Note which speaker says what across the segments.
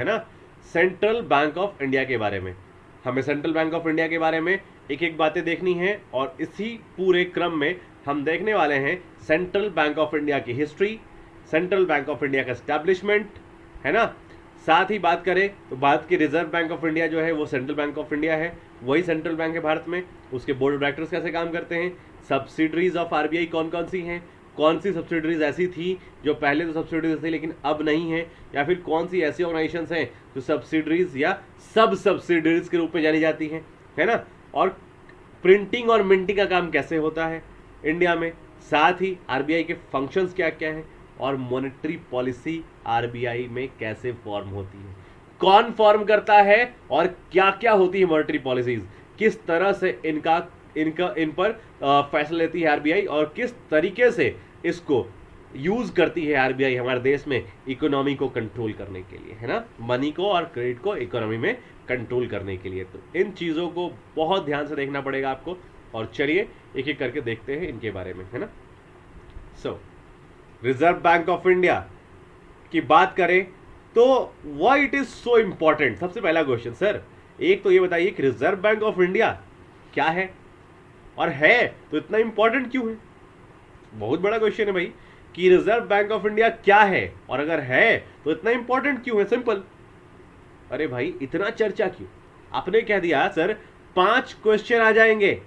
Speaker 1: है ना, central bank of India के बारे में। हमें सेंट्रल बैंक ऑफ इंडिया के बारे में एक एक बातें देखनी है और इसी पूरे क्रम में हम देखने वाले हैं सेंट्रल बैंक ऑफ इंडिया की history, central bank of India का एस्टैब्लिशमेंट, है ना। साथ ही बात करें तो भारत की रिजर्व बैंक ऑफ इंडिया जो है वो सेंट्रल बैंक ऑफ इंडिया है, वही सेंट्रल बैंक है भारत में। उसके बोर्ड ऑफ डायरेक्टर्स कैसे काम करते हैं, सब्सिडरीज ऑफ आरबीआई कौन कौन सी हैं, कौन सी सब्सिडरीज ऐसी थी जो पहले तो सब्सिडरीज थी लेकिन अब नहीं है, या फिर कौन सी ऐसी ऑर्गेनाइजेशंस हैं जो सब्सिडरीज या सब सब्सिडरीज के रूप में जानी जाती हैं, है ना। और प्रिंटिंग और मिंटिंग का काम कैसे होता है इंडिया में, साथ ही आरबीआई के फंक्शंस क्या क्या हैं, और मॉनेटरी पॉलिसी आरबीआई में कैसे फॉर्म होती है, कौन फॉर्म करता है और क्या क्या होती है मॉनेटरी पॉलिसीज, किस तरह से इन पर फैसला लेती है आरबीआई, और किस तरीके से इसको यूज करती है आरबीआई हमारे देश में इकोनॉमी को कंट्रोल करने के लिए, है ना, मनी को और क्रेडिट को इकोनॉमी में कंट्रोल करने के लिए। तो इन चीज़ों को बहुत ध्यान से देखना पड़ेगा आपको, और चलिए एक एक करके देखते हैं इनके बारे में, है ना। रिजर्व बैंक ऑफ इंडिया की बात करें तो why it is so important. सबसे पहला क्वेश्चन सर, एक तो ये बताइए कि रिजर्व बैंक ऑफ इंडिया क्या है, और है तो इतना इंपॉर्टेंट क्यों है। बहुत बड़ा क्वेश्चन है भाई कि रिजर्व बैंक ऑफ इंडिया क्या है, और अगर है तो इतना इंपॉर्टेंट क्यों है। सिंपल, अरे भाई इतना चर्चा क्यों, आपने कह दिया सर 5 क्वेश्चन आ जाएंगे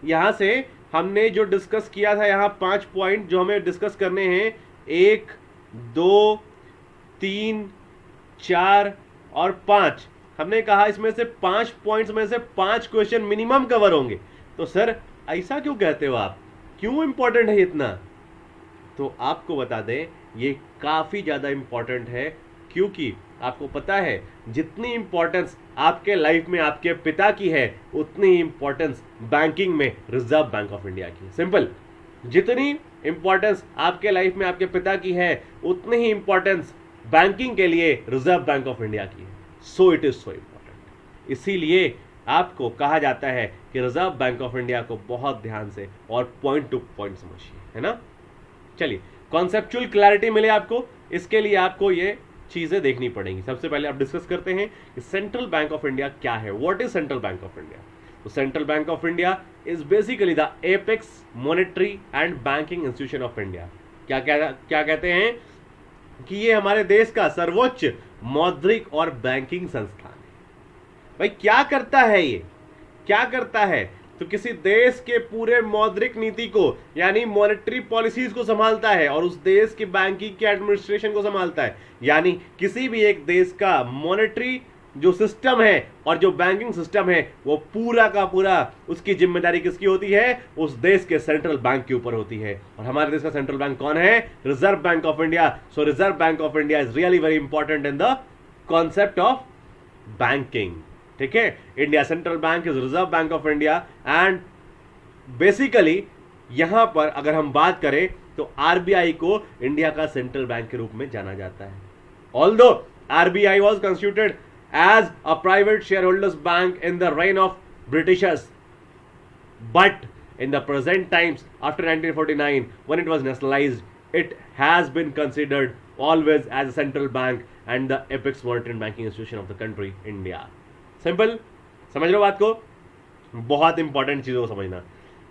Speaker 1: यहां से। हमने जो डिस्कस किया था यहाँ 5 पॉइंट जो हमें डिस्कस करने हैं, 1 2 3 4 और 5, हमने कहा इसमें से 5 पॉइंट्स में से 5 क्वेश्चन मिनिमम कवर होंगे। तो सर ऐसा क्यों कहते हो आप, क्यों इंपॉर्टेंट है इतना। तो आपको बता दें ये काफी ज्यादा इंपॉर्टेंट है, क्योंकि आपको पता है जितनी इंपॉर्टेंस आपके लाइफ में आपके पिता की है उतनी इंपॉर्टेंस बैंकिंग में रिजर्व बैंक ऑफ इंडिया की है। सिंपल, जितनी इंपॉर्टेंस आपके लाइफ में आपके पिता की है उतनी ही इंपॉर्टेंस बैंकिंग के लिए रिजर्व बैंक ऑफ इंडिया की है। So it is so important, इसीलिए आपको कहा जाता है कि रिजर्व बैंक ऑफ इंडिया को बहुत ध्यान से और पॉइंट टू पॉइंट समझिए, है ना। चलिए, कॉन्सेप्चुअल क्लैरिटी मिले आपको, इसके लिए आपको ये चीजें देखनी पड़ेंगी। सबसे पहले आप डिस्कस करते हैं कि सेंट्रल बैंक ऑफ इंडिया क्या है, what is central bank of India. तो central bank of India is basically the apex monetary and banking institution of India. क्या कहते हैं कि ये हमारे देश का सर्वोच्च मौद्रिक और बैंकिंग संस्थान है। भाई क्या करता है ये, क्या करता है, तो किसी देश के पूरे मौद्रिक नीति को यानी मॉनेटरी पॉलिसीज को संभालता है और उस देश की बैंकिंग के एडमिनिस्ट्रेशन को संभालता है। यानी किसी भी एक देश का मॉनेटरी जो सिस्टम है और जो बैंकिंग सिस्टम है वो पूरा का पूरा उसकी जिम्मेदारी किसकी होती है, उस देश के सेंट्रल बैंक के ऊपर होती है। और हमारे देश का सेंट्रल बैंक कौन है, reserve bank of India. So reserve bank of India is really very important in the concept of banking. ठीक है, India central bank is reserve bank of India, and basically यहां पर अगर हम बात करें तो आरबीआई को इंडिया का सेंट्रल बैंक के रूप में जाना जाता है। Although RBI was constituted as a private shareholders bank in the reign of Britishers, but in the present times after 1949 when it was nationalized it has been considered always as a central bank and the apex monetary and banking institution of the country India. Simple, समझ लो बात को, बहुत important चीजों को समझना।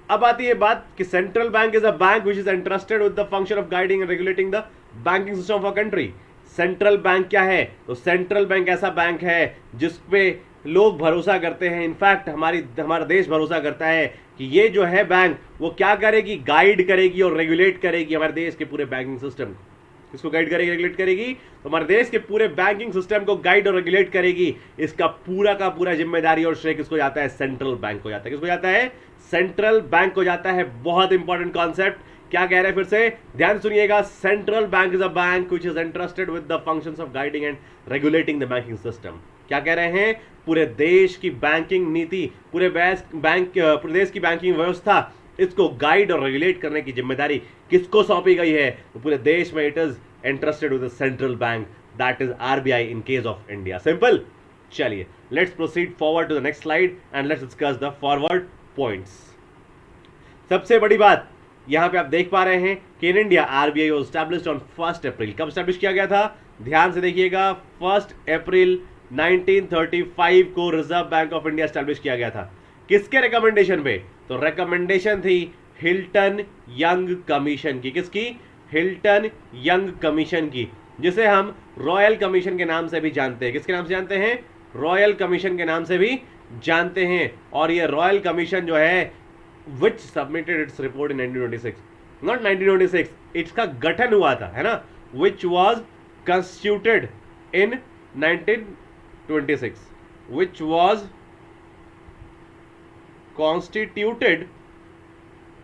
Speaker 1: अब आती है बात कि central bank is a bank which is entrusted with the function of guiding and regulating the banking system of a country. Central bank क्या है, तो सेंट्रल बैंक ऐसा बैंक है जिसपे लोग भरोसा करते हैं, इनफैक्ट हमारा देश भरोसा करता है कि ये जो है बैंक वो क्या करेगी, गाइड करेगी और रेगुलेट करेगी हमारे देश के पूरे बैंकिंग सिस्टम को। किसको गाइड करेगी, रेगुलेट करेगी, तो हमारे देश के पूरे बैंकिंग सिस्टम को गाइड और रेगुलेट करेगी। इसका पूरा का पूरा जिम्मेदारी और श्रेय किसको जाता है, सेंट्रल बैंक को जाता है। किसको जाता है, सेंट्रल बैंक को जाता है। बहुत इंपॉर्टेंट कॉन्सेप्ट, क्या कह रहे हैं फिर से ध्यान सुनिएगा। Central bank is a bank which is entrusted with the functions of guiding and regulating the banking system. क्या कह रहे हैं, पूरे देश की बैंकिंग नीति, पूरे देश की बैंकिंग व्यवस्था, इसको गाइड और रेगुलेट करने की जिम्मेदारी किसको सौंपी गई है, तो पूरे देश में it is entrusted with the central bank, that is RBI in case of India. Simple, चलिए let's proceed forward to the next slide and let's discuss the forward points. सबसे बड़ी बात यहां पे आप देख पा रहे हैं कि in India RBI was established on 1 अप्रैल। कब एस्टैब्लिश किया गया था, ध्यान से देखिएगा, 1 अप्रैल 1935 को reserve bank of India establish किया गया था। किसके रिकमेंडेशन पे? तो रिकमेंडेशन थी हिल्टन यंग कमीशन की। किसकी? हिल्टन यंग कमीशन की, जिसे हम रॉयल कमीशन के नाम से भी जानते हैं। किसके नाम से जानते हैं? रॉयल कमीशन के नाम से भी जानते हैं। और ये रॉयल कमीशन जो है which submitted its report in 1926, not 1926, इसका गठन हुआ था, है ना, which was constituted in 1926, which was constituted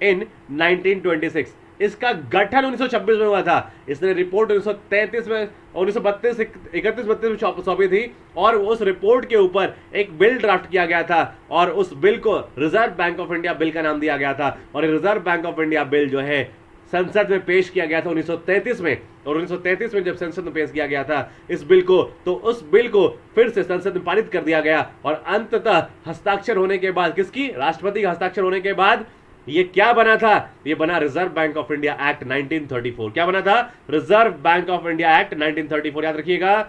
Speaker 1: in 1926। इसका गठन 1926 में हुआ था। इसने रिपोर्ट 1933 में 1932 31 32 में सौंपी थी और उस रिपोर्ट के ऊपर एक बिल ड्राफ्ट किया गया था और उस बिल को reserve bank of India bill का नाम दिया गया था। और reserve bank of India bill जो है संसद में पेश किया गया था 1933 में। और 1933 में जब संसद में पेश किया गया था इस बिल को, तो उस बिल को फिर से संसद में पारित कर दिया गया और अंततः हस्ताक्षर होने के बाद, किसकी? राष्ट्रपति का हस्ताक्षर होने के बाद ये क्या बना था? ये बना reserve bank of India act 1934। क्या बना था? Reserve bank of India act 1934। याद रखिएगा,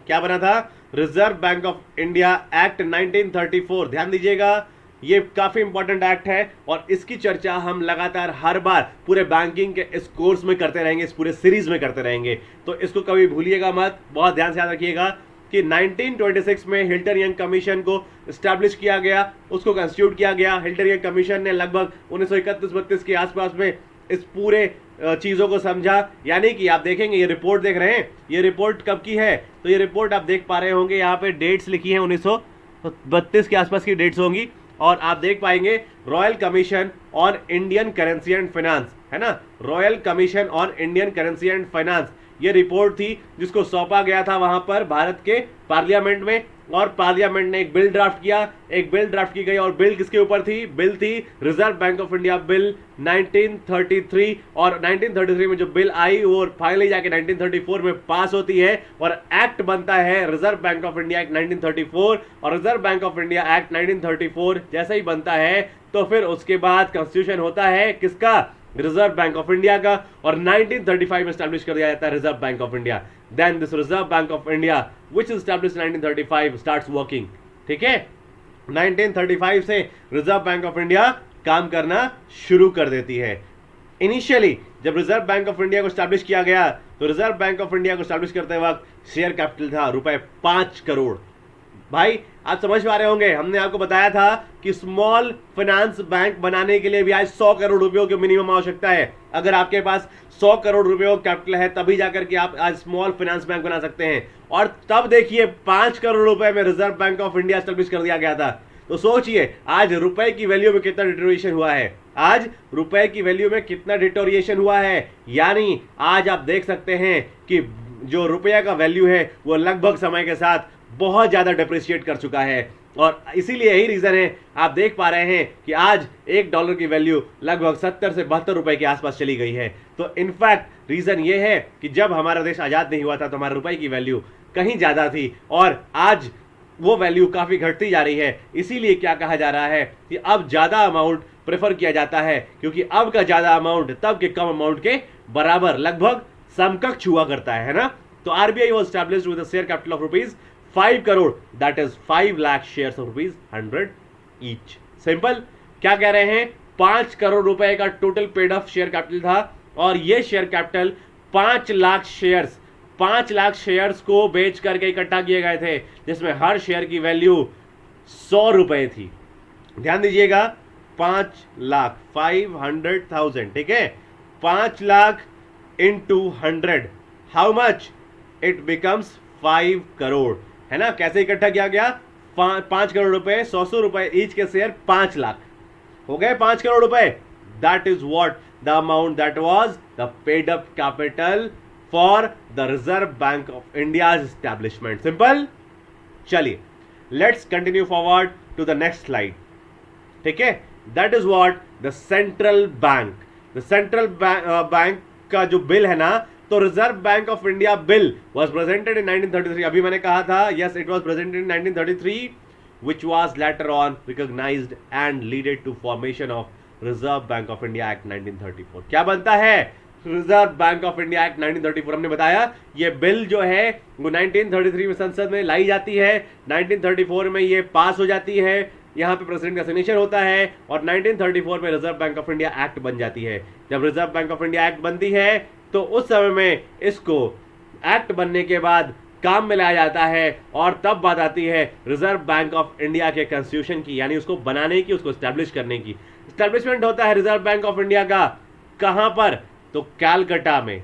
Speaker 1: क्या बना था? Reserve bank of India act 1934। ध्यान दीजिएगा, ये काफी इंपॉर्टेंट एक्ट है और इसकी चर्चा हम लगातार हर बार पूरे बैंकिंग के इस कोर्स में करते रहेंगे, इस पूरे सीरीज में करते रहेंगे, तो इसको कभी भूलिएगा मत। बहुत ध्यान से याद रखिएगा कि 1926 में हिल्टन यंग कमीशन को स्टैब्लिश किया गया, उसको कंस्टिट्यूट किया गया। हिल्टन यंग कमीशन ने लगभग 1931-32 के आसपास में इस पूरे चीजों को समझा। यानी कि आप देखेंगे, ये रिपोर्ट देख रहे हैं, ये रिपोर्ट कब की है? तो ये रिपोर्ट आप देख पा रहे होंगे, यहाँ पे डेट्स लिखी है, 1932 के आसपास की डेट्स होंगी और आप देख पाएंगे royal commission on Indian currency and finance, है ना, royal commission on Indian currency and finance. ये रिपोर्ट थी जिसको सौंपा गया था वहां पर भारत के पार्लियामेंट में और पार्लियामेंट ने एक बिल ड्राफ्ट किया, एक बिल ड्राफ्ट की गई और बिल किसके ऊपर थी? बिल थी reserve bank of India bill 1933। और 1933 में जो बिल आई वो फाइनली जाके 1934 में पास होती है और एक्ट बनता है reserve bank of India act 1934। और reserve bank of India act 1934 जैसे ही बनता है तो फिर उसके बाद कॉन्स्टिट्यूशन होता है किसका? रिजर्व बैंक ऑफ इंडिया का। और 1935 में स्टैब्लिश कर दिया जाता है reserve bank of India. Then this reserve bank of India which is established in 1935 starts working. ठीक है, 1935 से रिजर्व बैंक ऑफ इंडिया काम करना शुरू कर देती है। इनिशियली जब रिजर्व बैंक ऑफ इंडिया को स्टैब्लिश किया गया तो रिजर्व बैंक ऑफ इंडिया को स्टैब्लिश करते वक्त शेयर कैपिटल था रुपए 5 करोड़। भाई आप समझ पा रहे होंगे, हमने आपको बताया था कि स्मॉल फाइनेंस बैंक बनाने के लिए भी आज 100 करोड़ रुपयों की मिनिमम आवश्यकता है। अगर आपके पास 100 करोड़ रुपयों का कैपिटल है तभी जाकर के आप आज स्मॉल फाइनेंस बैंक बना सकते हैं। और तब देखिए 5 करोड़ रुपए में reserve bank of India establish कर दिया गया था। तो सोचिए आज रुपए की वैल्यू में कितना डिटोरिएशन हुआ है, आज रुपए की वैल्यू में कितना डिटोरिएशन हुआ है। यानी आज आप देख सकते हैं कि जो रुपया का वैल्यू है वो लगभग समय के साथ बहुत ज्यादा डिप्रिशिएट कर चुका है। और इसीलिए यही रीजन है, आप देख पा रहे हैं कि आज $1 की वैल्यू लगभग 70 से 72 रुपए के आसपास चली गई है। तो इनफैक्ट रीजन ये है कि जब हमारा देश आजाद नहीं हुआ था तो हमारे रुपए की वैल्यू कहीं ज्यादा थी और आज वो वैल्यू काफी घटती जा रही है। इसीलिए क्या कहा जा रहा है कि अब ज्यादा अमाउंट प्रेफर किया जाता है, क्योंकि अब का ज्यादा अमाउंट तब के कम अमाउंट के बराबर लगभग समकक्ष हुआ करता है ना। तो RBI was established with a share capital of ₹5 crore, that is 5 lakh shares of ₹100 each. Simple, क्या कह रहे हैं? 5 करोड़ रुपए का total paid of share capital था और ये शेयर कैपिटल 5 लाख शेयर्स को बेच करके इकट्ठा किए गए थे, जिसमें हर शेयर की वैल्यू 100 रुपए थी। ध्यान दीजिएगा, 5 लाख 500,000, ठीक है, 5 lakh into 100, how much? It becomes 5 crore, है ना। कैसे इकट्ठा किया गया? 5 करोड़ रुपए, 100 रुपए ईच के शेयर, 5 लाख हो गए 5 करोड़ रुपए। That is what the amount that was the paid up capital for the reserve bank of India establishment. Simple. चलिए let's continue forward to the next slide. ठीक है, that is what the central bank का जो bill है ना, तो Reserve bank of India bill was presented in 1933। अभी मैंने कहा था, yes it was presented in 1933 which was later on recognized and leaded to formation of Reserve Bank of India Act 1934। क्या बनता है? Reserve bank of India act 1934 हमने बताया ये बिल जो है वो 1933 में संसद में लाई जाती है, 1934 में ये पास हो जाती है, यहाँ पे प्रेसिडेंट का सिग्नेचर होता है और 1934 में reserve bank of India act बन जाती है। जब reserve bank of India act बनती है तो उस समय में इसको एक्ट बनने के बाद काम में लाया जाता है और तब बात आती है रिजर्व बैंक ऑफ इंडिया के कॉन्स्टिट्यूशन की, यानी उसको बनाने की, उसको स्टैब्लिश करने की। स्टैब्लिशमेंट होता है रिजर्व बैंक ऑफ इंडिया का कहां पर? तो कैलकाटा में।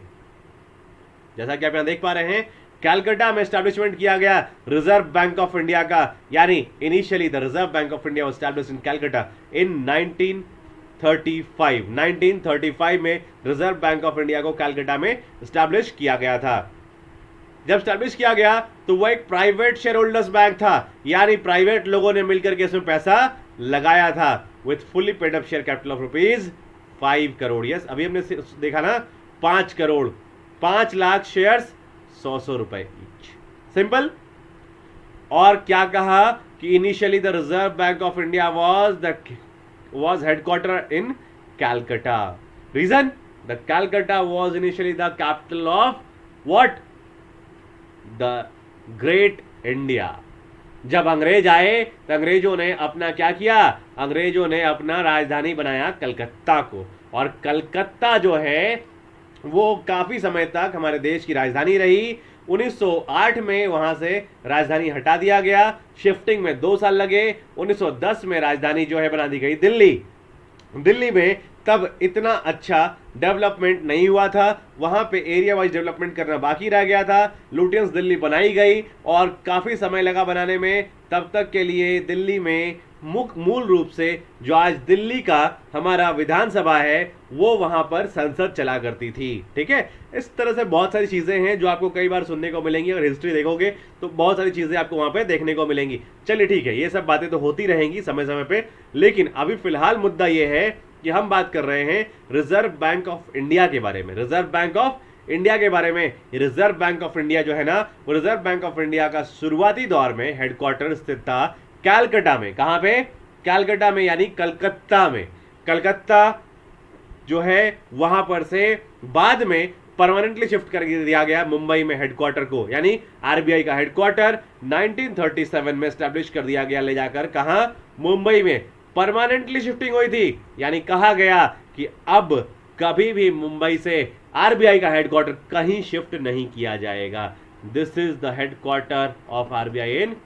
Speaker 1: जैसा कि आप यहां देख पा रहे हैं कैलकाटा में स्टैब्लिशमेंट किया गया रिजर्व बैंक ऑफ इंडिया का, यानी initially the reserve bank of India was established in Calcutta in 1935 में रिजर्व बैंक ऑफ इंडिया को कैलकाटा में स्टैब्लिश किया गया था। जब स्टैब्लिश किया गया तो वह एक प्राइवेट शेयर होल्डर्स बैंक था, यानी प्राइवेट लोगों ने मिलकर के इसमें पैसा लगाया था with fully paid up share capital of ₹5 crore. Yes, अभी हमने देखा ना 5 करोड़, 5 लाख शेयर्स, 100 रुपए ईच, सिंपल। और क्या कहा कि initially the reserve bank of India was headquartered in Calcutta. Reason? The Calcutta was initially the capital of what? The Great India. जब अंग्रेज आए तो अंग्रेजों ने अपना क्या किया? अंग्रेजों ने अपना राजधानी बनाया कलकत्ता को, और कलकत्ता जो है वो काफी समय तक हमारे देश की राजधानी रही। 1908 में वहां से राजधानी हटा दिया गया, शिफ्टिंग में 2 साल लगे। 1910 में राजधानी जो है बना दी गई दिल्ली। दिल्ली में तब इतना अच्छा डेवलपमेंट नहीं हुआ था, वहां पे एरिया वाइज डेवलपमेंट करना बाकी रह गया था। लुटियंस दिल्ली बनाई गई और काफी समय लगा बनाने में। तब तक के लिए दिल्ली में मूल रूप से जो आज दिल्ली का हमारा विधानसभा है वो वहां पर संसद चला करती थी। ठीक है, इस तरह से बहुत सारी चीजें हैं जो आपको कई बार सुनने को मिलेंगी। अगर हिस्ट्री देखोगे तो बहुत सारी चीजें आपको वहां पे देखने को मिलेंगी। चलिए ठीक है, ये सब बातें तो होती रहेंगी समय समय पे, लेकिन अभी फिलहाल मुद्दा ये है कि हम बात कर रहे हैं रिजर्व बैंक ऑफ इंडिया के बारे में। रिजर्व बैंक ऑफ इंडिया के बारे में। रिजर्व बैंक ऑफ इंडिया जो है ना, वो रिजर्व बैंक ऑफ इंडिया का शुरुआती दौर में हेडक्वार्टर स्थित था कैलकाटा में। कहां पे? कैलकाटा में, यानी कलकत्ता में। कलकत्ता जो है वहां पर से बाद में परमानेंटली शिफ्ट कर दिया गया मुंबई में हेडक्वार्टर को, यानी आरबीआई का हेडक्वार्टर 1937 में स्टैब्लिश कर दिया गया, ले जाकर कहां? मुंबई में परमानेंटली शिफ्टिंग हुई थी। यानी कहा गया कि अब कभी भी मुंबई से आरबीआई का हेडक्वार्टर कहीं शिफ्ट नहीं किया जाएगा। This is the headquarter of RBI in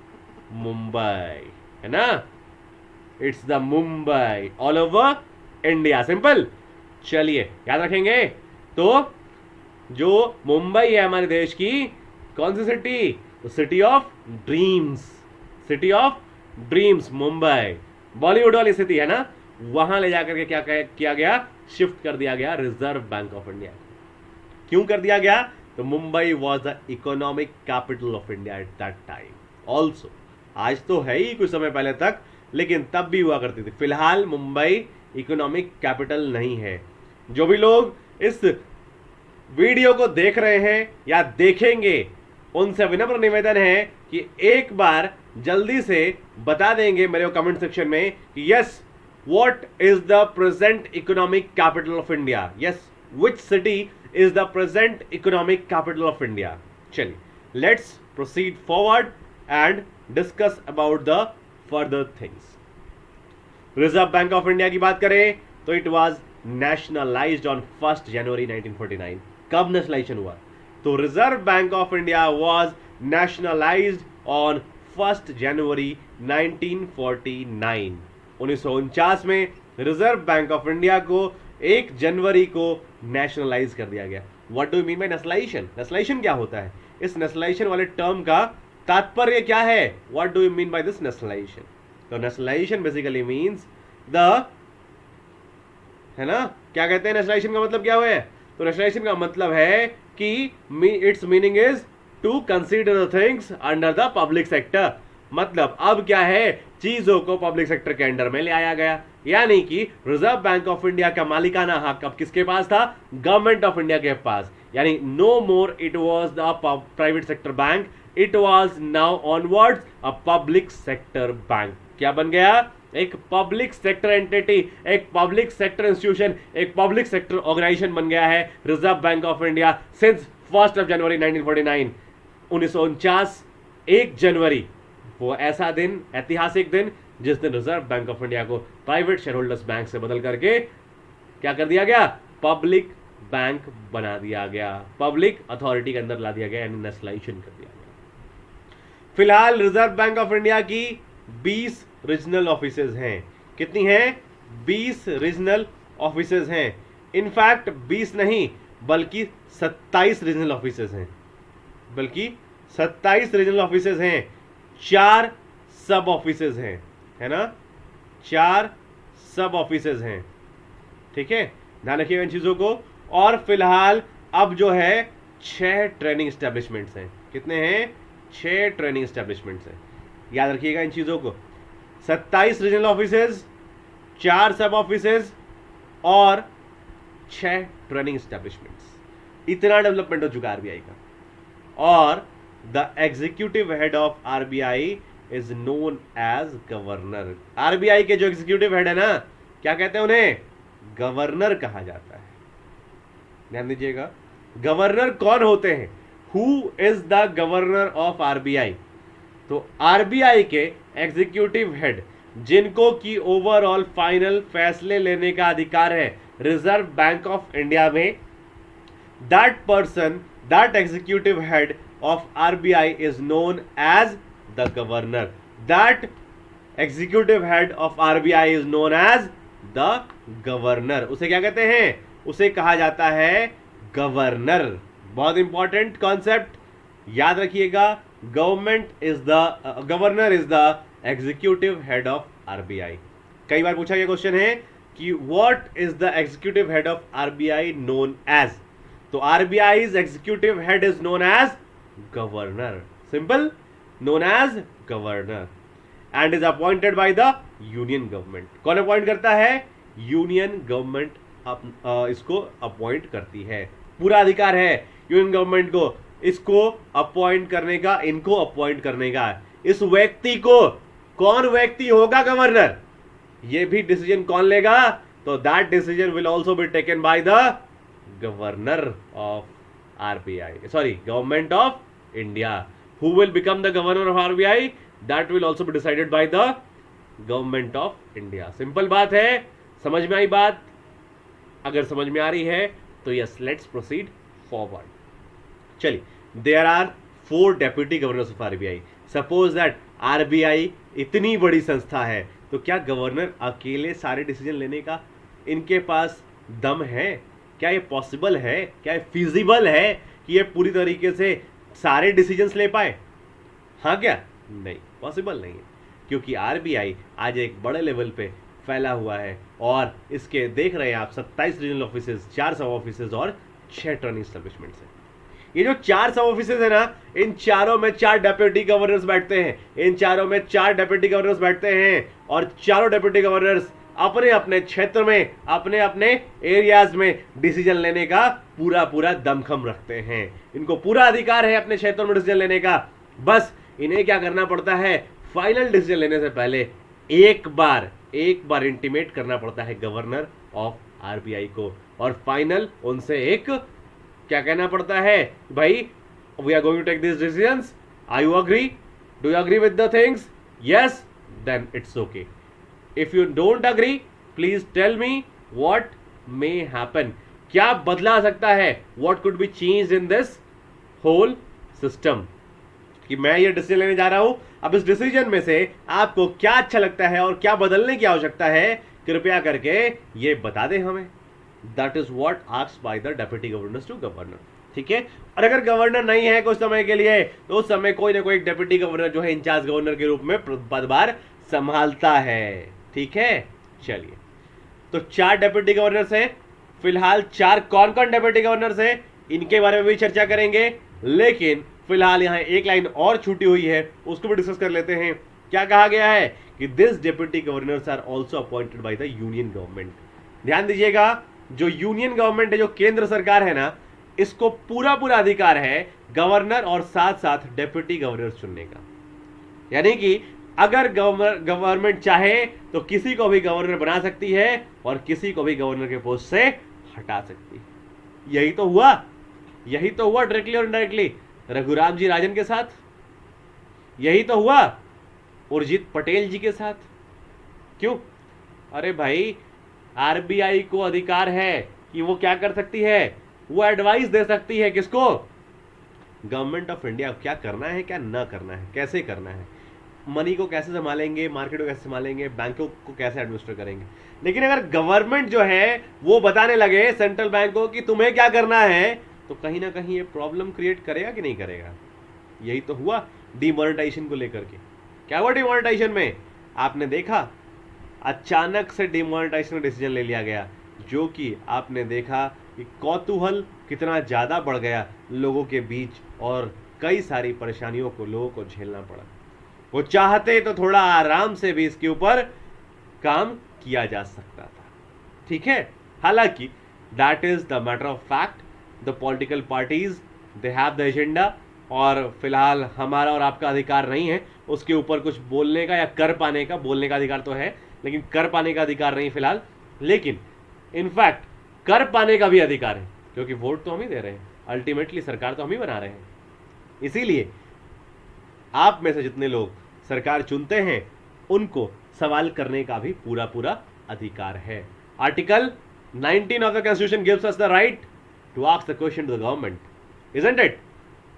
Speaker 1: Mumbai, है ना? It's the Mumbai all over India, simple. चलिए याद रखेंगे। तो जो मुंबई है हमारे देश की कौन सी सिटी? तो city of dreams, city of dreams Mumbai, Bollywood वाली सिटी है ना, वहां ले जाकर के क्या किया गया? शिफ्ट कर दिया गया रिजर्व बैंक ऑफ इंडिया। क्यों कर दिया गया? तो Mumbai was the economic capital of India at that time also. आज तो है ही कुछ समय पहले तक, लेकिन तब भी हुआ करती थी। फिलहाल मुंबई इकोनॉमिक कैपिटल नहीं है। जो भी लोग इस वीडियो को देख रहे हैं या देखेंगे, उनसे विनम्र निवेदन है कि एक बार जल्दी से बता देंगे मेरे कमेंट सेक्शन में कि yes, what is the present economic capital of India? Yes, which city is the present economic capital of India? चलिए, let's proceed forward and discuss about the further things. Reserve bank of India की बात करें तो it was nationalised on 1 जनवरी 1949। कब nationalisation हुआ? तो Reserve bank of India was nationalised on 1 जनवरी 1949। 1949 में reserve bank of India को 1 जनवरी को नेशनलाइज कर दिया गया। What do you mean by nationalisation? Nationalisation क्या होता है? इस नेशनलाइजेशन वाले टर्म का तात्पर्य क्या है? What do you mean by this nationalisation? तो नेशनलाइजेशन बेसिकली मीन्स द, है ना, क्या कहते हैं नेशनलाइजेशन का मतलब क्या हुआ है? तो नेशनलाइजेशन का मतलब है कि it's meaning is to consider the things under the public sector. मतलब अब क्या है? चीजों को पब्लिक सेक्टर के अंडर में ले आया गया, यानी कि रिजर्व बैंक ऑफ इंडिया का मालिकाना हक अब किसके पास था? गवर्नमेंट ऑफ इंडिया के पास। यानी no more it was the private sector bank, it was now onwards a public sector bank. क्या बन गया? एक पब्लिक सेक्टर एंटिटी, एक पब्लिक सेक्टर इंस्टीट्यूशन, एक पब्लिक सेक्टर ऑर्गेनाइजेशन बन गया है reserve bank of India since 1 जनवरी 1949। 1949 1 जनवरी, वो ऐसा दिन, ऐतिहासिक दिन, जिस दिन रिजर्व बैंक ऑफ इंडिया को प्राइवेट शेयर होल्डर्स बैंक से बदल करके क्या कर दिया गया, पब्लिक बैंक बना दिया गया, पब्लिक अथॉरिटी के अंदर ला दिया गया, यानी नेशनलाइजेशन कर दिया गया। फिलहाल रिजर्व बैंक ऑफ इंडिया की 20 रीजनल ऑफिसेज हैं। कितनी हैं? 20 रीजनल ऑफिसेज हैं। इनफैक्ट 20 नहीं बल्कि 27 रीजनल ऑफिसेज हैं, बल्कि 27 रीजनल ऑफिसेज हैं। 4 सब ऑफिसेज हैं, है ना, 4 सब ऑफिसेज हैं। ठीक है, ध्यान रखिएगा इन चीजों को। और फिलहाल अब जो है 6 ट्रेनिंग एस्टेब्लिशमेंट्स हैं। कितने हैं? 6 ट्रेनिंग एस्टेब्लिशमेंट्स हैं। याद रखिएगा इन चीजों को। 27 रीजनल ऑफिसेज, 4 सब ऑफिसेज और 6 ट्रेनिंग एस्टेब्लिशमेंट्स। इतना डेवलपमेंट हो चुका आरबीआई का। और the executive head of RBI is known as governor. RBI के जो एग्जीक्यूटिव हेड है ना, क्या कहते हैं उन्हें? गवर्नर कहा जाता है। ध्यान दीजिएगा, गवर्नर कौन होते हैं? Who is the governor of RBI? तो आरबीआई के एग्जीक्यूटिव हेड, जिनको की ओवरऑल फाइनल फैसले लेने का अधिकार है रिजर्व बैंक ऑफ इंडिया में, that person, that executive head of RBI is known as the governor. That executive head of RBI is known as the governor. उसे क्या कहते हैं? उसे कहा जाता है गवर्नर। बहुत इंपॉर्टेंट कॉन्सेप्ट, याद रखिएगा। Governor is the executive head of RBI. कई बार पूछा गया क्वेश्चन है कि what is the executive head of RBI known as? तो RBI executive head is known as governor. Simple, known as governor, and is appointed by the union government. कौन appoint करता है? यूनियन गवर्नमेंट इसको appoint करती है। पूरा अधिकार है यूनियन गवर्नमेंट को इसको अपॉइंट करने का, इनको अपॉइंट करने का। इस व्यक्ति को, कौन व्यक्ति होगा गवर्नर, ये भी डिसीजन कौन लेगा? तो that decision will also be taken by the governor of RBI, sorry, government of India. Who will become the governor of RBI? That will also be decided by the government of India. Simple बात है, समझ में आई बात? अगर समझ में आ रही है तो यस, लेट्स प्रोसीड फॉरवर्ड। चलिए, there are 4 deputy governors of RBI. Suppose that RBI इतनी बड़ी संस्था है, तो क्या गवर्नर अकेले सारे डिसीजन लेने का इनके पास दम है? क्या ये पॉसिबल है? क्या ये फिजिबल है कि ये पूरी तरीके से सारे डिसीजंस ले पाए? हाँ क्या? नहीं, पॉसिबल नहीं है, क्योंकि आरबीआई आज एक बड़े लेवल पे फैला हुआ है और इसके देख रहे हैं आप 27 रीजनल ऑफिसेज, 4 सब ऑफिसेज और 6 ट्रेनिंग एस्टेब्लिशमेंट्स हैं। ये जो 4 सब ऑफिसेज है ना, इन चारों में 4 डेप्यूटी गवर्नर्स बैठते हैं। इन चारों में 4 डेप्यूटी गवर्नर्स बैठते हैं और चारों डेप्यूटी गवर्नर्स अपने अपने क्षेत्र में, अपने अपने एरियाज में डिसीजन लेने का पूरा दमखम रखते हैं। इनको पूरा अधिकार है अपने क्षेत्रों में डिसीजन लेने का। बस इन्हें क्या करना पड़ता है? फाइनल डिसीजन लेने से पहले एक बार इंटीमेट करना पड़ता है गवर्नर ऑफ आरबीआई को, और फाइनल उनसे एक क्या कहना पड़ता है? भाई, we are going to take this decisions, are you agree? Do you agree with the things? Yes, then it's okay. If you don't agree, please tell me what may happen. क्या बदला आ सकता है? What could be changed in this whole system? कि मैं ये decision लेने जा रहा हूं, अब इस डिसीजन में से आपको क्या अच्छा लगता है और क्या बदलने की आवश्यकता है, कृपया करके ये बता दें हमें। That is what asked by the deputy governors to governor. ठीक है, और अगर गवर्नर नहीं है कुछ समय के लिए, तो उस समय कोई ना कोई डेप्यूटी गवर्नर जो है इंचार्ज गवर्नर के रूप में पदभार संभालता है। ठीक है, चलिए, तो 4 डेप्यूटी गवर्नर्स हैं। फिलहाल 4 कौन कौन डेप्यूटी गवर्नर्स हैं, इनके बारे में भी चर्चा करेंगे, लेकिन फिलहाल यहां एक लाइन और छूटी हुई है, उसको भी डिस्कस कर लेते हैं। क्या कहा गया है कि this deputy governors are also appointed by the union government. ध्यान दीजिएगा, जो यूनियन गवर्नमेंट है, जो केंद्र सरकार है ना, इसको पूरा अधिकार है गवर्नर और साथ साथ डेप्यूटी गवर्नर चुनने का। यानी कि अगर गवर्नमेंट चाहे तो किसी को भी गवर्नर बना सकती है और किसी को भी गवर्नर के पोस्ट से हटा सकती है। यही तो हुआ डायरेक्टली और इनडायरेक्टली रघुराम जी राजन के साथ, यही तो हुआ उर्जित पटेल जी के साथ। क्यों? अरे भाई, आरबीआई को अधिकार है कि वो क्या कर सकती है, वो एडवाइस दे सकती है किसको, गवर्नमेंट ऑफ इंडिया, क्या करना है क्या ना करना है, कैसे करना है, मनी को कैसे संभालेंगे, मार्केट को कैसे संभालेंगे, बैंकों को कैसे एडमिनिस्टर करेंगे। लेकिन अगर गवर्नमेंट जो है वो बताने लगे सेंट्रल बैंक को कि तुम्हें क्या करना है, तो कहीं ना कहीं ये प्रॉब्लम क्रिएट करेगा कि नहीं करेगा। यही तो हुआ डिमोनेटाइजेशन को लेकर के। क्या हुआ डिमोनेटाइजेशन में? आपने देखा अचानक से डिमोनेटाइजेशन का डिसीजन ले लिया गया, जो कि आपने देखा कि कौतूहल कितना ज़्यादा बढ़ गया लोगों के बीच और कई सारी परेशानियों को लोगों को झेलना पड़ा। वो चाहते तो थोड़ा आराम से भी इसके ऊपर काम किया जा सकता था, ठीक है। हालांकि that is the matter of fact, the political parties they have the agenda, और फिलहाल हमारा और आपका अधिकार नहीं है उसके ऊपर कुछ बोलने का या कर पाने का। बोलने का अधिकार तो है लेकिन कर पाने का अधिकार नहीं फिलहाल। लेकिन इनफैक्ट कर पाने का भी अधिकार है, क्योंकि वोट तो हम ही दे रहे हैं, अल्टीमेटली सरकार तो हम ही बना रहे हैं। इसीलिए आप में से जितने लोग सरकार चुनते हैं उनको सवाल करने का भी पूरा पूरा अधिकार है। Article 19 of the constitution gives us the right to ask the question to the government, isn't it?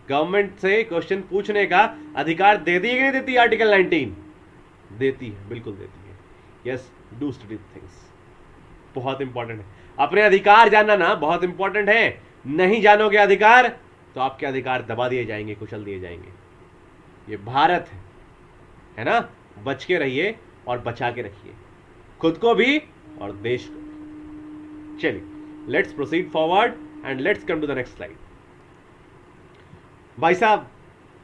Speaker 1: Government से क्वेश्चन पूछने का अधिकार देती है कि नहीं देती? आर्टिकल 19 देती है, बिल्कुल देती है। यस, डू स्टडी थिंग्स, बहुत इंपॉर्टेंट है। अपने अधिकार जानना ना बहुत इंपॉर्टेंट है। नहीं जानोगे अधिकार तो आपके अधिकार दबा दिए जाएंगे, कुचल दिए जाएंगे। ये भारत है ना, बच के रहिए और बचा के रखिए खुद को भी और देश को भी। चलिए, let's proceed forward and let's come to the next slide. भाई साहब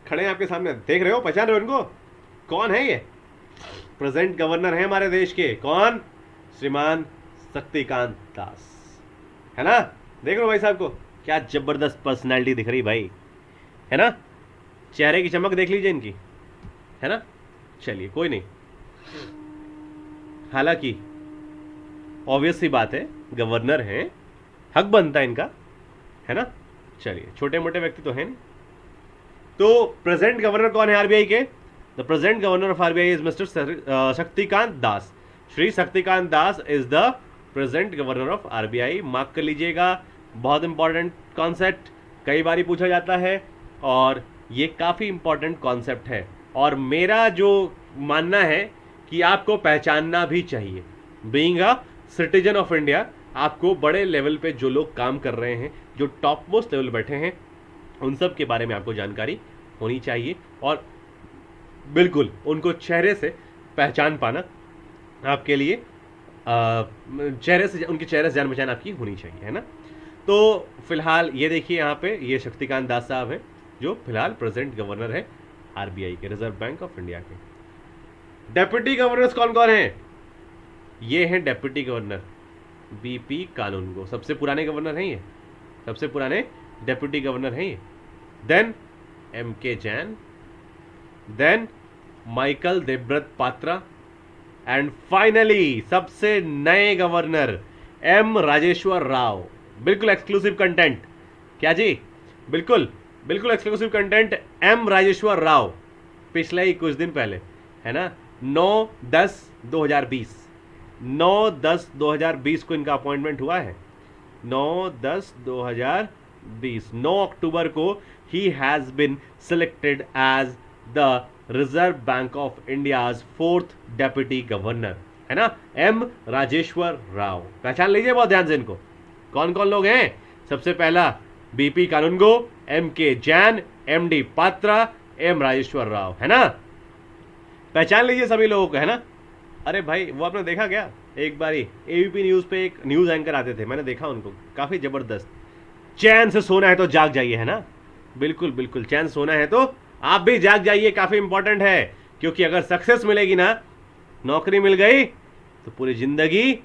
Speaker 1: खड़े हैं आपके सामने, देख रहे हो, पहचान रहे हो इनको? कौन है ये? प्रेजेंट गवर्नर है हमारे देश के। कौन? श्रीमान शक्तिकांत दास, है ना। देख लो भाई साहब को, क्या जबरदस्त पर्सनैलिटी दिख रही भाई, है ना। चेहरे की चमक देख लीजिए इनकी, है ना। चलिए कोई नहीं, हालांकि ऑब्वियस सी बात है गवर्नर हैं, हक बनता है इनका, है ना। चलिए, छोटे मोटे व्यक्ति तो है नहीं। तो प्रेजेंट गवर्नर कौन है आरबीआई के? The present governor of RBI is mister Shaktikanta Das. Shri Shaktikanta Das is the present governor of RBI. Mark कर लीजिएगा, बहुत इंपॉर्टेंट कॉन्सेप्ट, कई बार पूछा जाता है और ये काफ़ी इंपॉर्टेंट कॉन्सेप्ट है। और मेरा जो मानना है कि आपको पहचानना भी चाहिए। Being a citizen of India, आपको बड़े लेवल पे जो लोग काम कर रहे हैं, जो टॉप मोस्ट लेवल बैठे हैं, उन सब के बारे में आपको जानकारी होनी चाहिए और बिल्कुल उनको चेहरे से पहचान पाना आपके लिए चेहरे से, उनके चेहरे से जान पहचान आपकी होनी चाहिए, है ना। तो फिलहाल ये देखिए, यहाँ पे ये शक्तिकांत दास साहब हैं जो फिलहाल प्रेजेंट गवर्नर है आरबीआई के, रिजर्व बैंक ऑफ इंडिया के। डेप्यूटी गवर्नर्स कौन कौन हैं? ये हैं डेप्यूटी गवर्नर बीपी कानूनगो, सबसे पुराने गवर्नर हैं ये, सबसे पुराने डेप्यूटी गवर्नर हैं ये। Then MK Jain, then Michael Debabrata Patra, and finally सबसे नए गवर्नर एम राजेश्वर राव। बिल्कुल एक्सक्लूसिव कंटेंट, क्या जी? बिल्कुल बिल्कुल exclusive content, M Rajeshwar Rao, पिछले ही कुछ दिन पहले, है ना, 9/10/2020, 9/10/2020 को इनका अपॉइंटमेंट हुआ है। 9/10/2020, 9 अक्टूबर को ही has been selected as the reserve bank of India's 4th deputy governor, है ना, एम राजेश्वर राव। पहचान लीजिए बहुत ध्यान से इनको, कौन कौन लोग हैं। सबसे पहला BP Kanungo, M K Jain, MD Patra, M Rajeshwar Rao, है ना। पहचान लीजिए सभी लोगों को, है ना। अरे भाई, वो आपने देखा क्या, एक बारी एबीपी न्यूज पे एक न्यूज एंकर आते थे, मैंने देखा उनको, काफी जबरदस्त। चैन से सोना है तो जाग जाइए, है ना। बिल्कुल बिल्कुल, चैन सोना है तो आप भी जाग जाइए, काफी इंपॉर्टेंट है। क्योंकि अगर सक्सेस मिलेगी ना, नौकरी मिल गई, तो पूरी जिंदगी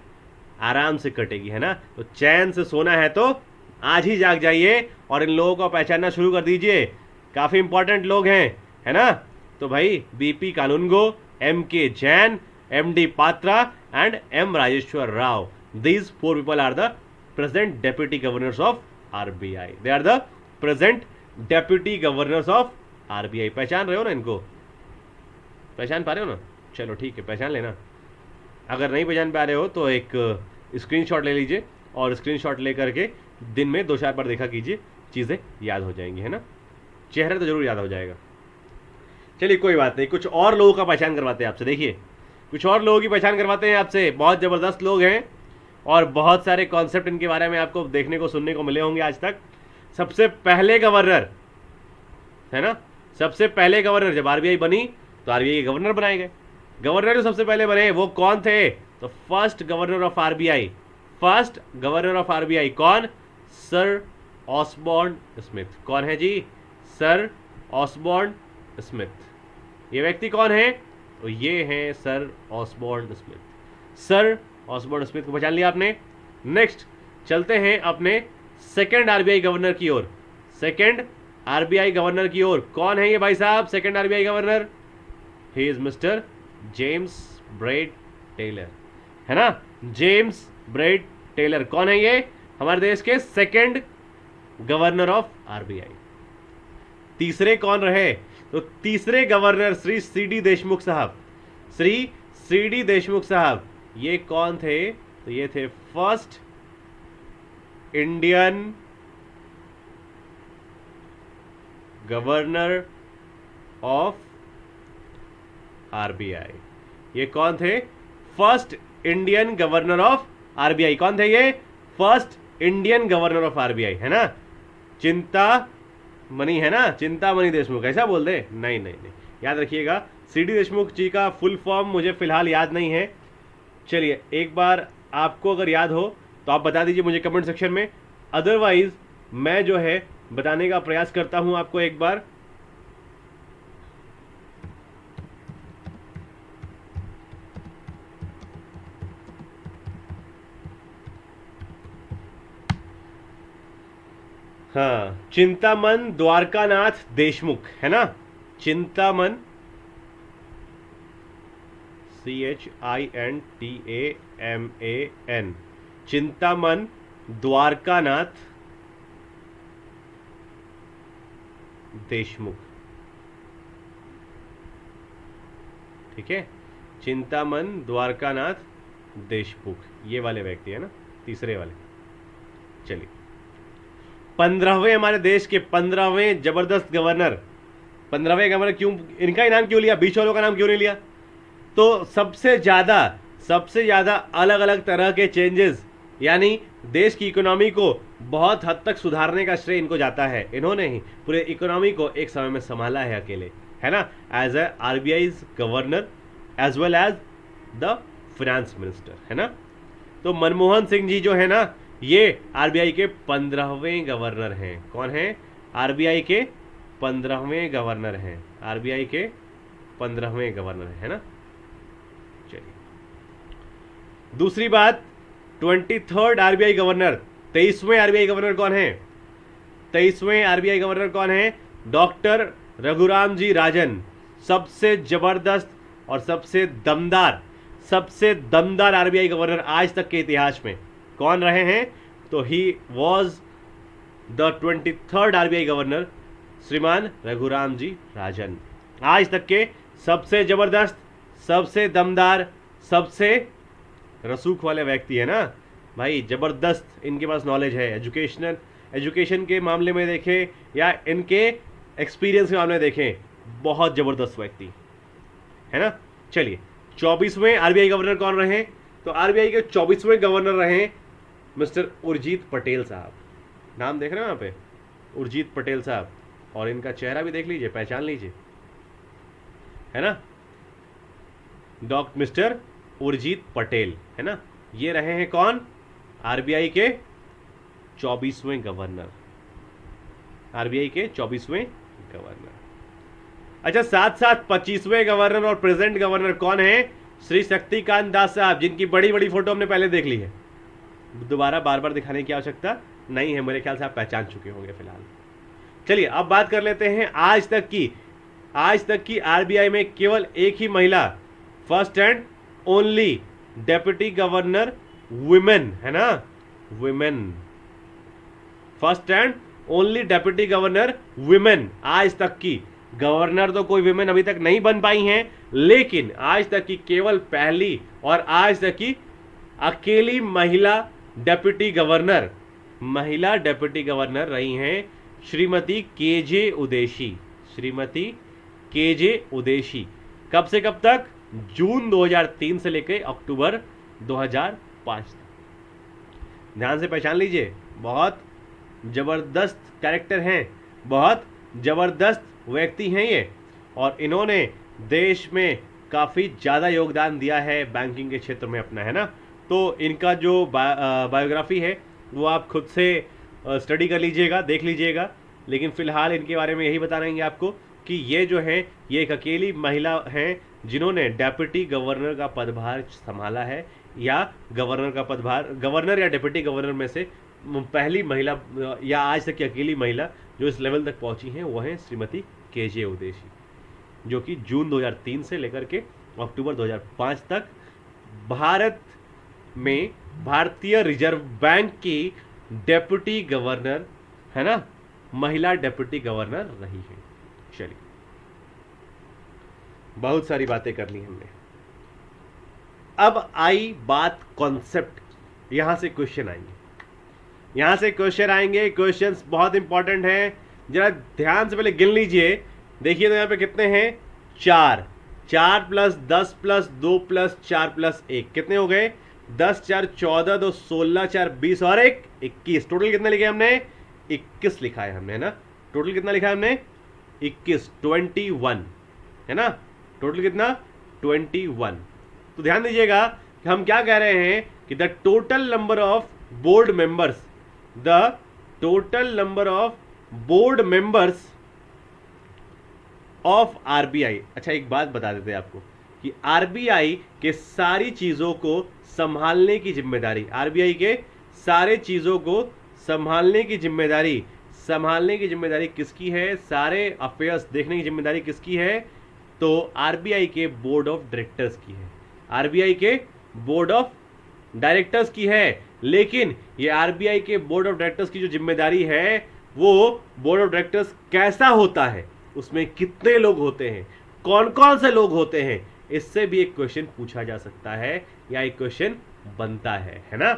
Speaker 1: आराम से कटेगी, है ना। तो चैन से सोना है तो आज ही जाग जाइए और इन लोगों को पहचानना शुरू कर दीजिए, काफी इंपॉर्टेंट लोग हैं, है ना। तो भाई BP Kanungo, M K Jain, M D Patra and M Rajeshwar Rao. These four people are the present deputy governors of RBI. They are the present deputy governors of RBI. पहचान रहे हो ना इनको? पहचान पा रहे हो ना? चलो ठीक है, पहचान लेना. अगर नहीं पहचान पा रहे हो तो एक स्क्रीनशॉट ले लीजिए और स्क्रीनशॉट लेकर के दिन में 2-4 बार देखा कीजिए, चीज़ें याद हो जाएंगी, है ना. चेहरा तो जरूर याद हो जाएगा. चलिए कोई बात नहीं, कुछ और लोगों का पहचान करवाते हैं आपसे. देखिए, कुछ और लोगों की पहचान करवाते हैं आपसे. बहुत ज़बरदस्त लोग हैं और बहुत सारे कॉन्सेप्ट इनके बारे में आपको देखने को सुनने को मिले होंगे आज तक. सबसे पहले गवर्नर, है ना, सबसे पहले गवर्नर जब आरबीआई बनी तो आरबीआई के गवर्नर बनाए गए. गवर्नर जो सबसे पहले बने वो कौन थे? तो first governor of RBI. First governor of RBI कौन? Sir Osborne Smith. कौन है जी? Sir Osborne Smith. ये व्यक्ति कौन है? तो ये हैं sir Osborne Smith. Sir Osborne Smith को पहचान लिया आपने. नेक्स्ट चलते हैं अपने सेकंड आरबीआई गवर्नर की ओर. सेकंड आरबीआई गवर्नर की ओर कौन है ये भाई साहब? Second RBI governor, he is mister James Braid Taylor, है ना. जेम्स ब्रेड टेलर कौन है ये? हमारे देश के सेकंड गवर्नर ऑफ आरबीआई. तीसरे कौन रहे? तो तीसरे गवर्नर श्री सीडी देशमुख साहब. श्री सीडी देशमुख साहब ये कौन थे? तो ये थे first Indian governor of RBI. ये कौन थे? First Indian governor of RBI. कौन थे ये? First Indian governor of RBI, है ना. चिंतामणि, है ना, चिंतामणि देशमुख. ऐसा बोल दे? नहीं नहीं नहीं, याद रखिएगा. सीडी देशमुख जी का फुल फॉर्म मुझे फिलहाल याद नहीं है. चलिए एक बार आपको अगर याद हो तो आप बता दीजिए मुझे कमेंट सेक्शन में. अदरवाइज मैं जो है बताने का प्रयास करता हूं आपको एक बार. हाँ, चिंतामन द्वारकानाथ देशमुख, है ना. चिंतामन, CHINTAMAN, चिंतामन द्वारकानाथ देशमुख. ठीक है, चिंतामन द्वारकानाथ देशमुख ये वाले व्यक्ति है ना, तीसरे वाले. चलिए 15वें हमारे देश के 15वें जबरदस्त गवर्नर. 15वें गवर्नर क्यों, इनका ही नाम क्यों लिया, 20 वालों का नाम क्यों नहीं लिया? तो सबसे ज़्यादा अलग अलग तरह के चेंजेस, यानी देश की इकोनॉमी को बहुत हद तक सुधारने का श्रेय इनको जाता है. इन्होंने ही पूरे इकोनॉमी को एक समय में संभाला है अकेले, है ना, as a RBI governor as well as the finance minister, है ना. तो मनमोहन सिंह जी जो है ना, ये आरबीआई के 15वें गवर्नर हैं. कौन है? आरबीआई के 15वें गवर्नर हैं. आरबीआई के 15वें गवर्नर है ना. चलिए दूसरी बात, 23rd आरबीआई गवर्नर, 23वें आरबीआई गवर्नर कौन है? 23वें आरबीआई गवर्नर कौन है? डॉक्टर रघुराम जी राजन. सबसे जबरदस्त और सबसे दमदार आरबीआई गवर्नर आज तक के इतिहास में कौन रहे हैं? तो he was the 23rd RBI governor श्रीमान रघुराम जी राजन. आज तक के सबसे जबरदस्त, सबसे दमदार, सबसे रसूख वाले व्यक्ति है ना भाई. जबरदस्त इनके पास नॉलेज है. एजुकेशन के मामले में देखें या इनके एक्सपीरियंस के मामले में देखें, बहुत जबरदस्त व्यक्ति है ना. चलिए 24वें आरबीआई गवर्नर कौन रहे? तो आरबीआई के 24वें गवर्नर रहे मिस्टर उर्जित पटेल साहब. नाम देख रहे हैं वहाँ पे, उर्जित पटेल साहब. और इनका चेहरा भी देख लीजिए, पहचान लीजिए, है ना. डॉक्टर मिस्टर उर्जित पटेल, है ना. ये रहे हैं कौन? आरबीआई के 24वें गवर्नर. आरबीआई के 24वें गवर्नर. अच्छा, साथ साथ 25वें गवर्नर और प्रेजेंट गवर्नर कौन है? श्री शक्तिकांत दास साहब, जिनकी बड़ी बड़ी फोटो हमने पहले देख ली है. दोबारा बार बार दिखाने की आवश्यकता नहीं है, मेरे ख्याल से आप पहचान चुके होंगे फिलहाल. चलिए अब बात कर लेते हैं आज तक की आरबीआई में केवल एक ही महिला first and only deputy governor women, है ना, women, first and only deputy governor women. आज तक की गवर्नर तो कोई वुमेन अभी तक नहीं बन पाई हैं, लेकिन आज तक की केवल पहली और आज तक की अकेली महिला डेप्यूटी गवर्नर, महिला डेप्यूटी गवर्नर रही हैं श्रीमती केजे उदेशी, श्रीमती केजे उदेशी। कब से कब तक? जून 2003 से लेकर अक्टूबर 2005 तक। ध्यान से पहचान लीजिए, बहुत जबरदस्त कैरेक्टर हैं, बहुत जबरदस्त व्यक्ति हैं ये, और इन्होंने देश में काफ़ी ज़्यादा योगदान दिया है बैंकिंग के क्षेत्र में अपना, है ना। तो इनका जो बायोग्राफी है वो आप खुद से स्टडी कर लीजिएगा, देख लीजिएगा, लेकिन फ़िलहाल इनके बारे में यही बता रहेंगे आपको कि ये जो है ये एक अकेली महिला हैं जिन्होंने डेप्यूटी गवर्नर का पदभार संभाला है, या गवर्नर का पदभार, गवर्नर या डेप्यूटी गवर्नर में से पहली महिला या आज तक की अकेली महिला जो इस लेवल तक पहुंची हैं वो हैं श्रीमती केजे उदेशी, जो कि जून 2003 से लेकर के अक्टूबर 2005 तक भारत में भारतीय रिजर्व बैंक की डेप्यूटी गवर्नर, है ना, महिला डेप्यूटी गवर्नर रही है। चलिए, बहुत सारी बातें कर ली हमने, अब आई बात कॉन्सेप्ट। यहां से क्वेश्चन आएंगे, यहां से क्वेश्चन आएंगे, क्वेश्चंस बहुत इंपॉर्टेंट हैं, जरा ध्यान से पहले गिन लीजिए। देखिए तो यहां पे कितने हैं? 4, 4 + 10 + 2 + 4 + 1 कितने हो गए? 10 4 14, 2 16, 4 20 और 1 21। टोटल कितना लिखा है हमने? 21 लिखा है हमने, है ना। टोटल कितना लिखा है हमने? 21, 21, है ना। टोटल कितना? 21। तो ध्यान दीजिएगा कि हम क्या कह रहे हैं कि the total number of board members, the total number of board members of RBI. अच्छा, एक बात बता देते हैं आपको कि आरबीआई के सारी चीजों को संभालने की जिम्मेदारी, आरबीआई के सारे चीजों को संभालने की जिम्मेदारी, संभालने की जिम्मेदारी किसकी है? सारे अफेयर्स देखने की जिम्मेदारी किसकी है? तो आरबीआई के बोर्ड ऑफ डायरेक्टर्स की है, आरबीआई के बोर्ड ऑफ डायरेक्टर्स की है। लेकिन ये आरबीआई के बोर्ड ऑफ डायरेक्टर्स की जो जिम्मेदारी है वो बोर्ड ऑफ डायरेक्टर्स कैसा होता है, उसमें कितने लोग होते हैं, कौन कौन से लोग होते हैं, इससे भी एक क्वेश्चन पूछा जा सकता है या एक क्वेश्चन बनता है ना।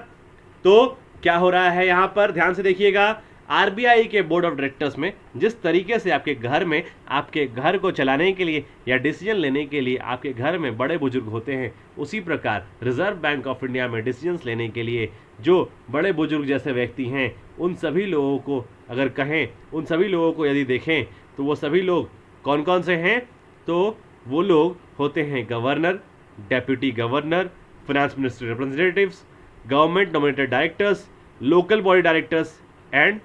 Speaker 1: तो क्या हो रहा है यहां पर? ध्यान से देखिएगा, आरबीआई के बोर्ड ऑफ डायरेक्टर्स में जिस तरीके से आपके घर में, आपके घर को चलाने के लिए या डिसीजन लेने के लिए आपके घर में बड़े बुजुर्ग होते हैं, उसी प्रकार रिजर्व बैंक ऑफ इंडिया में डिसीजंस लेने के लिए जो बड़े बुजुर्ग जैसे व्यक्ति हैं, उन सभी लोगों को अगर कहें, उन सभी लोगों को यदि देखें तो वो सभी लोग कौन कौन से हैं? तो वो लोग होते हैं governor, deputy governor, finance minister representatives, government nominated directors, local body directors and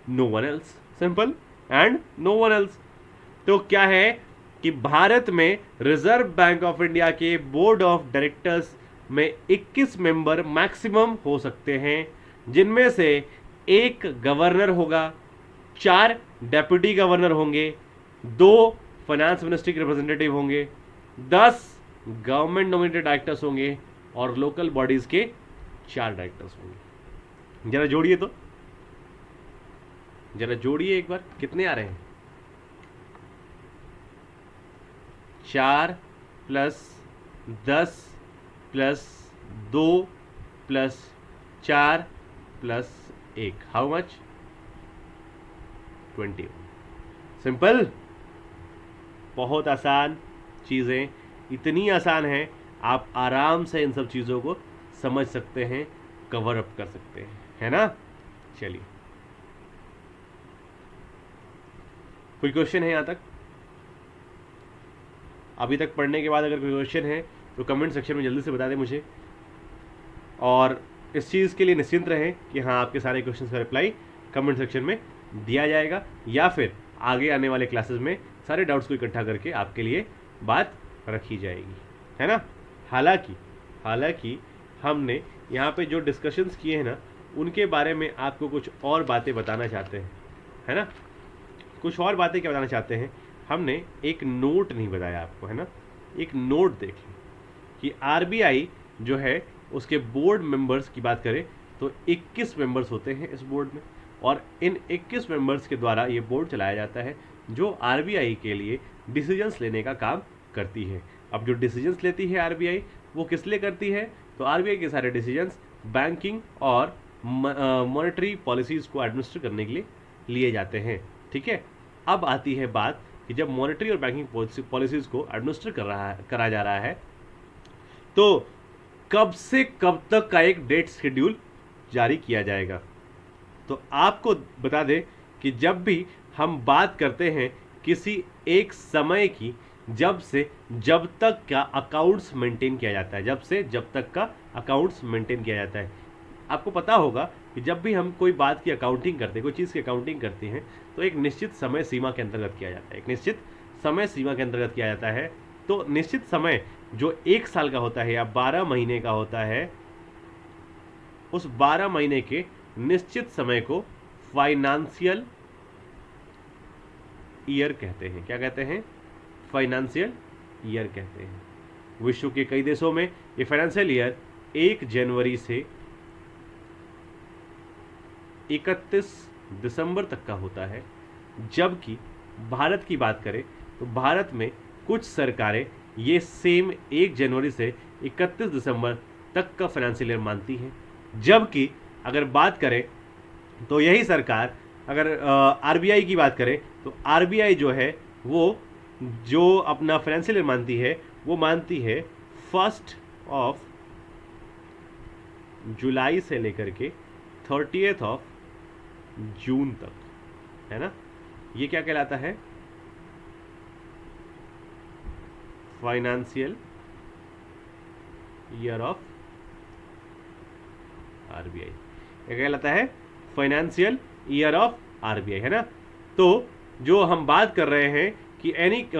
Speaker 1: no one else. Simple, and no one else. तो क्या है कि भारत में रिजर्व बैंक ऑफ इंडिया के बोर्ड ऑफ डायरेक्टर्स में 21 मेंबर मैक्सिमम हो सकते हैं, जिनमें से एक गवर्नर होगा, 4 डेप्यूटी गवर्नर होंगे, 2 फाइनेंस मिनिस्ट्री के रिप्रेजेंटेटिव होंगे, 10 गवर्नमेंट नॉमिनेटेड डायरेक्टर्स होंगे और लोकल बॉडीज के 4 डायरेक्टर्स होंगे। जरा जोड़िए तो, जरा जोड़िए एक बार, कितने आ रहे हैं? 4 + 10 + 2 + 4 + 1, हाउ मच? 20। सिंपल, बहुत आसान चीज़ें, इतनी आसान है आप आराम से इन सब चीज़ों को समझ सकते हैं, कवर अप कर सकते हैं, है ना। चलिए, कोई क्वेश्चन है यहाँ तक? अभी तक पढ़ने के बाद अगर कोई क्वेश्चन है तो कमेंट सेक्शन में जल्दी से बता दें मुझे, और इस चीज़ के लिए निश्चिंत रहें कि हाँ, आपके सारे क्वेश्चन का रिप्लाई कमेंट सेक्शन में दिया जाएगा, या फिर आगे आने वाले क्लासेस में सारे डाउट्स को इकट्ठा करके आपके लिए बात रखी जाएगी, है ना। हालांकि हमने यहाँ पे जो डिस्कशंस किए हैं ना, उनके बारे में आपको कुछ और बातें बताना चाहते हैं, है ना। कुछ और बातें क्या बताना चाहते हैं? हमने एक नोट नहीं बताया आपको, है ना। एक नोट देखें, कि आरबीआई जो है उसके बोर्ड मेंबर्स की बात करें तो 21 मेंबर्स होते हैं इस बोर्ड में, और इन 21 मेंबर्स के द्वारा ये बोर्ड चलाया जाता है जो आरबीआई के लिए डिसीजंस लेने का काम करती है। अब जो डिसीजंस लेती है आरबीआई वो किस लिए करती है, तो आरबीआई के सारे डिसीजंस बैंकिंग और मॉनेटरी पॉलिसीज़ को एडमिनिस्टर करने के लिए लिए जाते हैं। ठीक है, अब आती है बात कि जब मॉनेटरी और बैंकिंग पॉलिसीज़ को एडमिनिस्टर करा जा रहा है तो कब से कब तक का एक डेट शेड्यूल जारी किया जाएगा। तो आपको बता दें कि जब भी हम बात करते हैं किसी एक समय की, जब से जब तक का अकाउंट्स मेंटेन किया जाता है, जब से जब तक का अकाउंट्स मेंटेन किया जाता है। आपको पता होगा कि जब भी हम कोई बात की अकाउंटिंग करते हैं, कोई चीज़ की अकाउंटिंग करते हैं, तो एक निश्चित समय सीमा के अंतर्गत किया जाता है, एक निश्चित समय सीमा के अंतर्गत किया जाता है। तो निश्चित समय जो 1 साल का होता है या 12 महीने का होता है, उस 12 महीने के निश्चित समय को फाइनेंशियल ईयर कहते हैं। क्या कहते हैं? फाइनेंशियल ईयर कहते हैं। विश्व के कई देशों में ये फाइनेंशियल ईयर 1 जनवरी से 31 दिसंबर तक का होता है। जबकि भारत की बात करें तो भारत में कुछ सरकारें ये सेम 1 जनवरी से 31 दिसंबर तक का फाइनेंशियल ईयर मानती हैं। जबकि अगर बात करें तो यही सरकार, अगर आरबीआई की बात करें तो आरबीआई जो है वो जो अपना फाइनेंशियल ईयर मानती है वो मानती है 1 जुलाई से लेकर के 30 जून तक, है ना। ये क्या कहलाता है? Financial year of RBI. क्या कहलाता है? फाइनेंशियल ईयर ऑफ आरबीआई, है ना। तो जो हम बात कर रहे हैं कि 1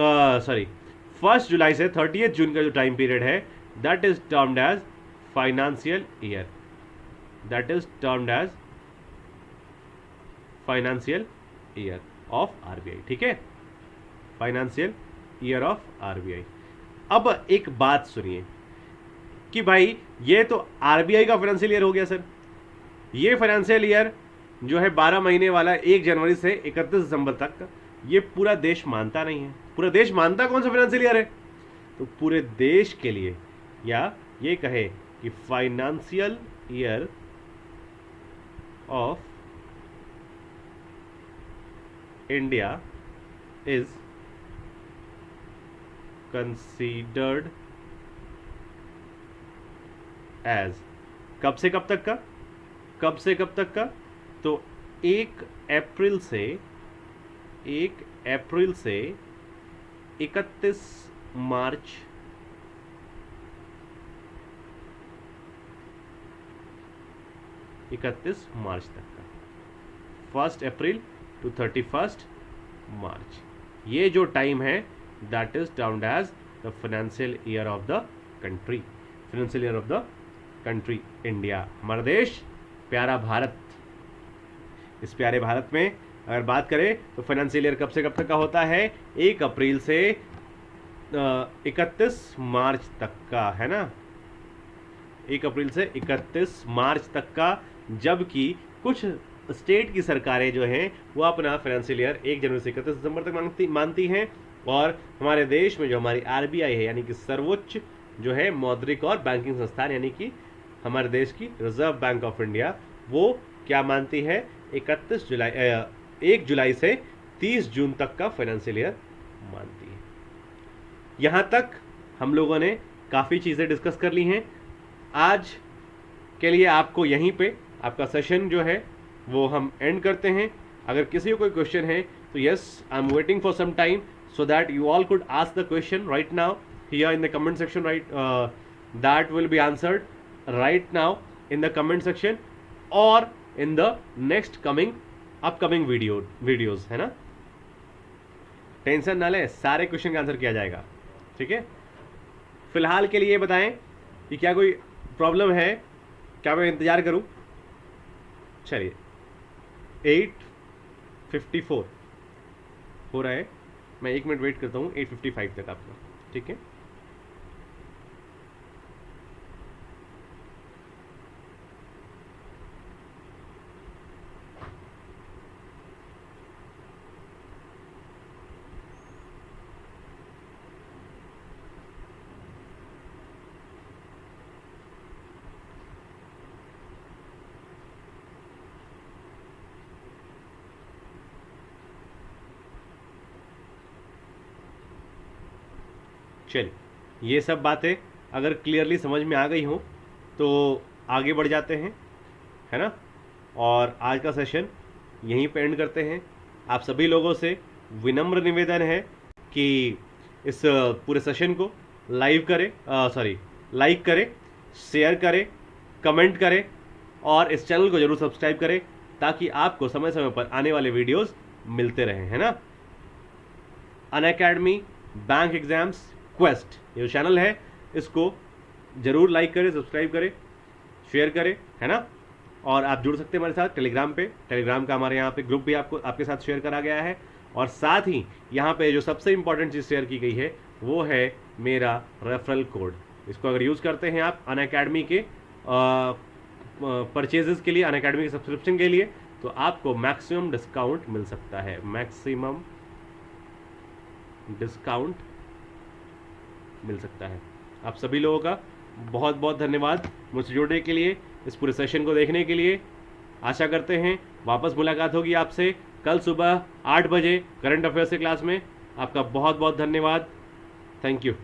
Speaker 1: जुलाई से 30 जून का जो टाइम पीरियड है, that is termed as financial year, that is termed as financial year of RBI. ठीक है, फाइनेंशियल ईयर ऑफ आरबीआई। अब एक बात सुनिए कि भाई ये तो आरबीआई का फाइनेंशियल ईयर हो गया सर, ये फाइनेंशियल ईयर जो है 12 महीने वाला 1 जनवरी से 31 दिसंबर तक का, ये पूरा देश मानता नहीं है। पूरा देश मानता कौन सा फाइनेंशियल ईयर है? तो पूरे देश के लिए, या ये कहे कि financial year of India is considered as, कब से कब तक का? कब से कब तक का? तो 1 अप्रैल से 31 मार्च 31 मार्च तक का, 1 अप्रैल टू 31 मार्च, ये जो टाइम है that is termed as the financial year of the country, financial year of the country India, हमारा देश, प्यारा भारत। इस प्यारे भारत में अगर बात करें तो फाइनेंशियल ईयर कब से कब तक का होता है? 1 अप्रैल से 31 मार्च तक का, है ना, 1 अप्रैल से 31 मार्च तक का। जबकि कुछ स्टेट की सरकारें जो हैं वो अपना फाइनेंशियल ईयर 1 जनवरी से 31 दिसंबर तक मानती हैं, और हमारे देश में जो हमारी आरबीआई है, यानी कि सर्वोच्च जो है मौद्रिक और बैंकिंग संस्थान, यानी कि हमारे देश की रिजर्व बैंक ऑफ इंडिया, वो क्या मानती है? 1 जुलाई से 30 जून तक का फाइनेंशियल ईयर मानती है। यहाँ तक हम लोगों ने काफ़ी चीज़ें डिस्कस कर ली हैं। आज के लिए आपको यहीं पे आपका सेशन जो है वो हम एंड करते हैं। अगर किसी को कोई क्वेश्चन है तो yes, I am waiting for some time so that you all could ask the question right now here in the comment section, right? That will be answered right now in the comment section or in the next upcoming videos, है ना। Tension ना ले, सारे question का answer किया जाएगा। ठीक है, फिलहाल के लिए बताएं कि क्या कोई प्रॉब्लम है, क्या मैं इंतजार करूं? चलिए 8:54 हो रहा है, मैं 1 मिनट वेट करता हूँ 8:55 तक आपका। ठीक है। चलिए, ये सब बातें अगर क्लियरली समझ में आ गई हों तो आगे बढ़ जाते हैं, है ना। और आज का सेशन यहीं पे एंड करते हैं। आप सभी लोगों से विनम्र निवेदन है कि इस पूरे सेशन को लाइक करें, शेयर करें, कमेंट करें और इस चैनल को जरूर सब्सक्राइब करें ताकि आपको समय समय पर आने वाले वीडियोस मिलते रहें, है ना। अनअकैडमी बैंक एग्जाम्स क्वेस्ट ये जो चैनल है इसको जरूर लाइक करें, सब्सक्राइब करें, शेयर करें, है ना। और आप जुड़ सकते हैं हमारे साथ टेलीग्राम पे। टेलीग्राम का हमारे यहाँ पे ग्रुप भी आपके साथ शेयर करा गया है। और साथ ही यहाँ पे जो सबसे इंपॉर्टेंट चीज़ शेयर की गई है वो है मेरा रेफरल कोड। इसको अगर यूज़ करते हैं आप अनअकैडमी के परचेजेस के लिए, अनअकैडमी के सब्सक्रिप्शन के लिए, तो आपको मैक्सिमम डिस्काउंट मिल सकता है। मैक्सिमम डिस्काउंट मिल सकता है। आप सभी लोगों का बहुत बहुत धन्यवाद मुझसे जुड़ने के लिए, इस पूरे सेशन को देखने के लिए। आशा करते हैं वापस मुलाकात होगी आपसे कल सुबह 8 बजे करंट अफेयर्स की क्लास में। आपका बहुत बहुत धन्यवाद। Thank you.